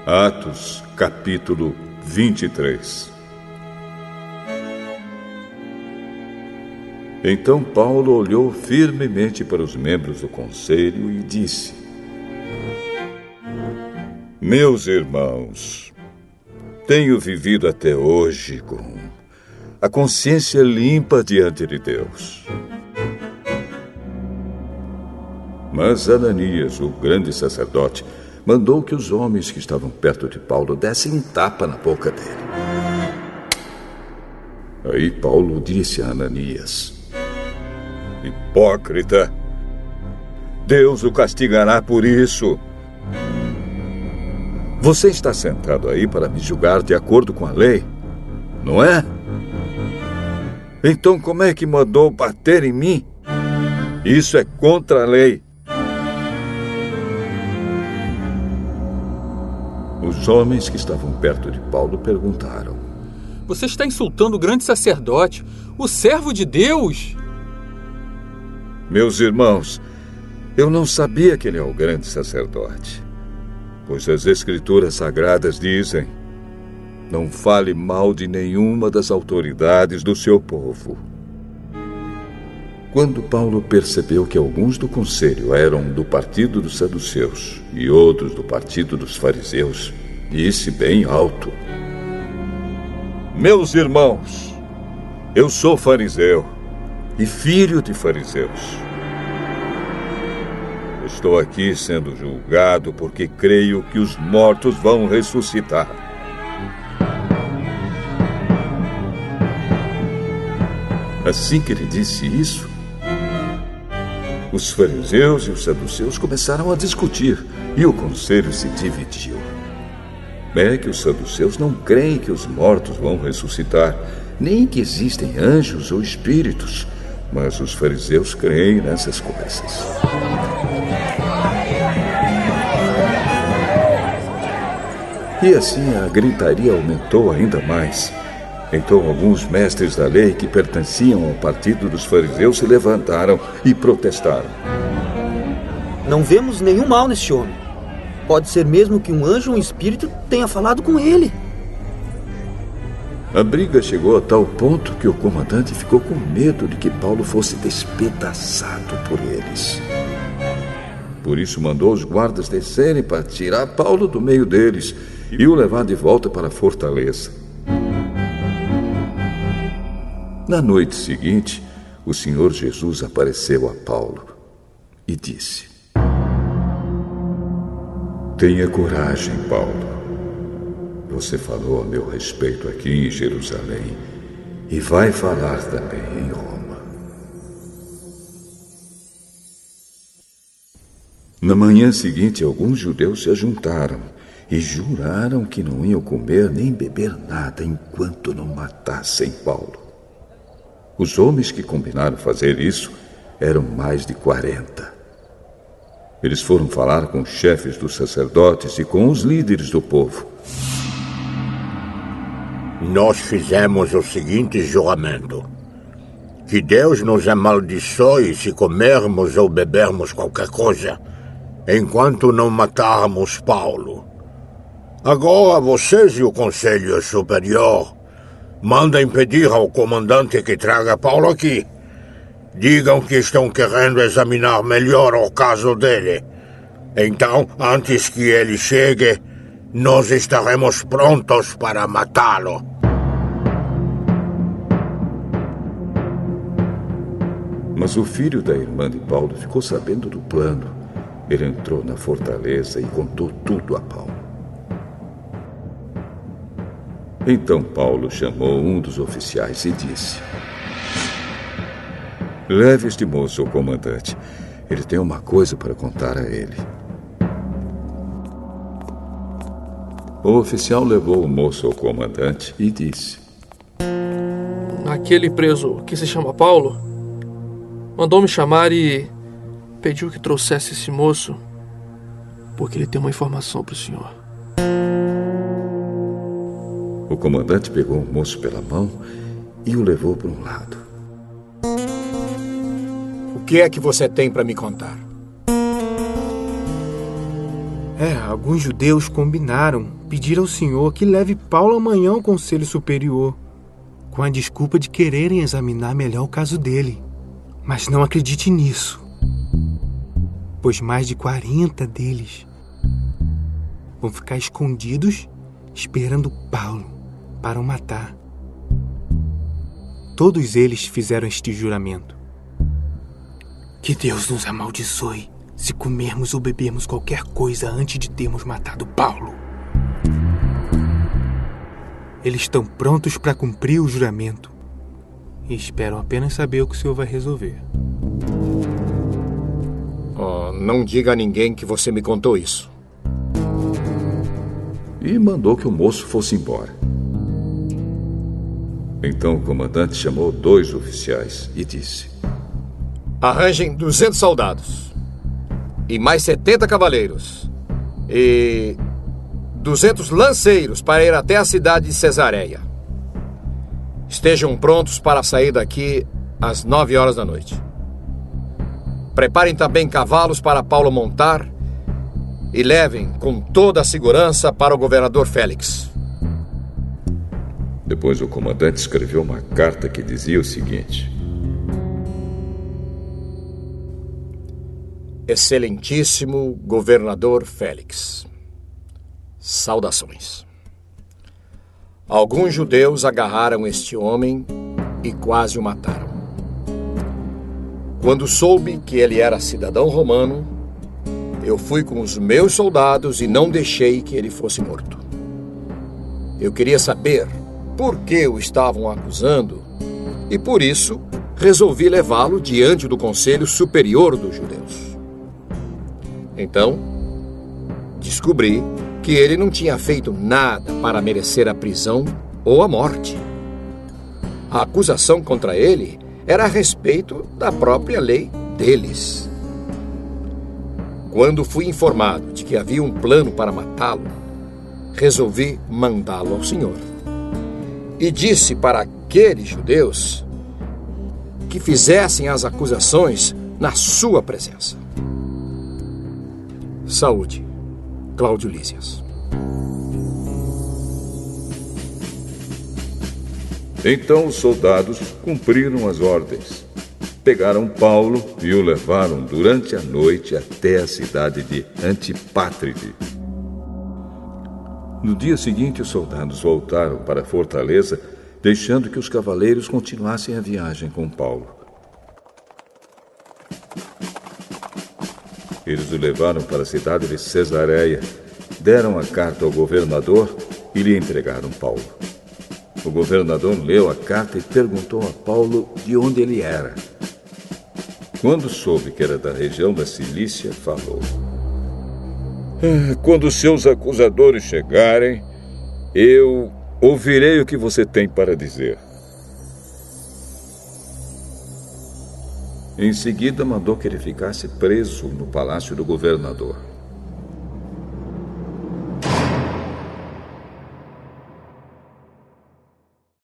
Atos, capítulo 23. Então Paulo olhou firmemente para os membros do conselho e disse: Meus irmãos, tenho vivido até hoje com a consciência limpa diante de Deus. Mas Ananias, o grande sacerdote, mandou que os homens que estavam perto de Paulo dessem um tapa na boca dele. Aí Paulo disse a Ananias: Hipócrita, Deus o castigará por isso. Você está sentado aí para me julgar de acordo com a lei, não é? Então como é que mandou bater em mim? Isso é contra a lei. Os homens que estavam perto de Paulo perguntaram: Você está insultando o grande sacerdote, o servo de Deus? Meus irmãos, eu não sabia que ele é o grande sacerdote, pois as Escrituras Sagradas dizem: não fale mal de nenhuma das autoridades do seu povo. Quando Paulo percebeu que alguns do conselho eram do partido dos saduceus e outros do partido dos fariseus, disse bem alto: Meus irmãos, eu sou fariseu e filho de fariseus. Estou aqui sendo julgado porque creio que os mortos vão ressuscitar. Assim que ele disse isso, os fariseus e os saduceus começaram a discutir e o conselho se dividiu. É que os saduceus não creem que os mortos vão ressuscitar, nem que existem anjos ou espíritos, mas os fariseus creem nessas coisas. E assim a gritaria aumentou ainda mais. Então alguns mestres da lei que pertenciam ao partido dos fariseus se levantaram e protestaram. Não vemos nenhum mal neste homem. Pode ser mesmo que um anjo ou um espírito tenha falado com ele. A briga chegou a tal ponto que o comandante ficou com medo de que Paulo fosse despedaçado por eles. Por isso mandou os guardas descerem para tirar Paulo do meio deles e o levar de volta para a fortaleza. Na noite seguinte, o Senhor Jesus apareceu a Paulo e disse: Tenha coragem, Paulo. Você falou a meu respeito aqui em Jerusalém e vai falar também em Roma. Na manhã seguinte, alguns judeus se ajuntaram e juraram que não iam comer nem beber nada enquanto não matassem Paulo. Os homens que combinaram fazer isso eram mais de 40. Eles foram falar com os chefes dos sacerdotes e com os líderes do povo. Nós fizemos o seguinte juramento: que Deus nos amaldiçoe se comermos ou bebermos qualquer coisa, enquanto não matarmos Paulo. Agora vocês e o Conselho Superior mandem pedir ao comandante que traga Paulo aqui. Digam que estão querendo examinar melhor o caso dele. Então, antes que ele chegue, nós estaremos prontos para matá-lo. Mas o filho da irmã de Paulo ficou sabendo do plano. Ele entrou na fortaleza e contou tudo a Paulo. Então Paulo chamou um dos oficiais e disse: Leve este moço ao comandante. Ele tem uma coisa para contar a ele. O oficial levou o moço ao comandante e disse: Aquele preso que se chama Paulo mandou me chamar e pediu que trouxesse esse moço porque ele tem uma informação para o senhor. O comandante pegou o moço pela mão e o levou para um lado. O que é que você tem para me contar? Alguns judeus combinaram pedir ao senhor que leve Paulo amanhã ao Conselho Superior, com a desculpa de quererem examinar melhor o caso dele. Mas não acredite nisso, pois mais de 40 deles vão ficar escondidos esperando Paulo para o matar. Todos eles fizeram este juramento. Que Deus nos amaldiçoe se comermos ou bebermos qualquer coisa antes de termos matado Paulo. Eles estão prontos para cumprir o juramento e esperam apenas saber o que o senhor vai resolver. Não diga a ninguém que você me contou isso. E mandou que o moço fosse embora. Então o comandante chamou 2 oficiais e disse: arranjem 200 soldados e mais 70 cavaleiros e 200 lanceiros para ir até a cidade de Cesareia. Estejam prontos para sair daqui às 9 horas da noite. Preparem também cavalos para Paulo montar e levem com toda a segurança para o governador Félix. Depois o comandante escreveu uma carta que dizia o seguinte: Excelentíssimo governador Félix, saudações. Alguns judeus agarraram este homem e quase o mataram. Quando soube que ele era cidadão romano, eu fui com os meus soldados e não deixei que ele fosse morto. Eu queria saber por que o estavam acusando e, por isso, resolvi levá-lo diante do Conselho Superior dos Judeus. Então, descobri que ele não tinha feito nada para merecer a prisão ou a morte. A acusação contra ele era a respeito da própria lei deles. Quando fui informado de que havia um plano para matá-lo, resolvi mandá-lo ao Senhor. E disse para aqueles judeus que fizessem as acusações na sua presença. Saúde, Cláudio Lísias. Então os soldados cumpriram as ordens. Pegaram Paulo e o levaram durante a noite até a cidade de Antipátride. No dia seguinte, os soldados voltaram para a fortaleza, deixando que os cavaleiros continuassem a viagem com Paulo. Eles o levaram para a cidade de Cesareia, deram a carta ao governador e lhe entregaram Paulo. O governador leu a carta e perguntou a Paulo de onde ele era. Quando soube que era da região da Cilícia, falou: quando seus acusadores chegarem, eu ouvirei o que você tem para dizer. Em seguida, mandou que ele ficasse preso no palácio do governador.